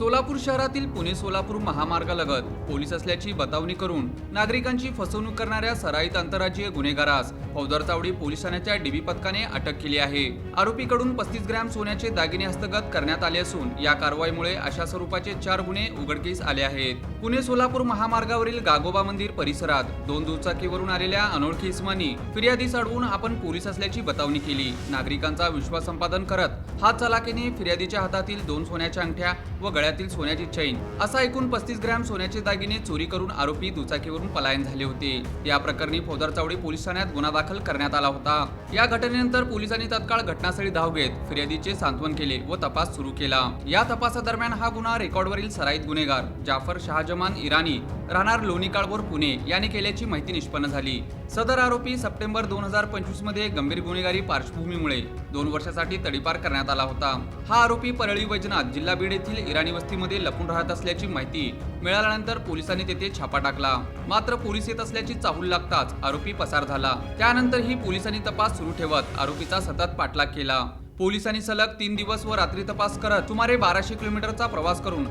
सोलापूर शहरातील पुणे सोलापूर महामार्गालगत पोलीस असल्याची बतावणी करून नागरिकांची फसवणूक करणाऱ्या सराईत आंतरराज्यीय गुन्हेगारास फौजदार चावडी पोलीस ठाण्याच्या डीबी पथकाने अटक केली आहे। आरोपीकडून 35 ग्रॅम सोन्याचे दागिने हस्तगत करण्यात आले असून या कारवाईमुळे अशा स्वरूपाचे 4 गुन्हे उघडकीस आले आहेत। पुणे सोलापूर महामार्गावरील गागोबा मंदिर परिसरात 2 दुचाकीवरून आलेल्या अनोळखी इसमांनी फिर्यादीस अडवून आपण पोलीस असल्याची बतावणी केली। नागरिकांचा विश्वास संपादन करत हात चालाकीने फिर्यादीच्या हातातील 2 सोन्याच्या अंगठ्या व गळ्यातील सोन्याची चैन असा एकूण 35 ग्रॅम सोन्याचे दागिने चोरी करून आरोपी दुचाकीवरून पलायन झाले होते। या प्रकरणी फौजदार चावडी पोलीस ठाण्यात गुन्हा दाखल करण्यात आला होता। या घटनेनंतर पोलिसांनी तत्काळ घटनास्थळी धाव घेत फिर्यादीचे सांत्वन केले व तपास सुरू केला। या तपासादरम्यान हा गुन्हा रेकॉर्डवरील सराईत गुन्हेगार जाफर शहाजमान इराणी राहणार लोणीकाळभोर पुणे याने केल्याची माहिती निष्पन्न झाली। सदर आरोपी सप्टेंबर 2025 मध्ये गंभीर गुन्हेगारी पार्श्वभूमीमुळे 2 वर्षासाठी तडीपार करण्यात आला होता। हा आरोपी परळी वैजनाथ जिल्हा बीड येथील इराणी वस्तीमध्ये लपून राहत असल्याची माहिती मिळाल्यानंतर पोलिसांनी तेथे छापा टाकला। मात्र पोलीस येत असल्याची चाहूल लागताच आरोपी पसार झाला। त्यानंतरही पोलिसांनी तपास सुरू ठेवत आरोपीचा सतत पाठलाग केला। पोलिसांनी सलग 3 दिवस व रात्री तपास करत सुमारे 1200 किलोमीटरचा प्रवास करून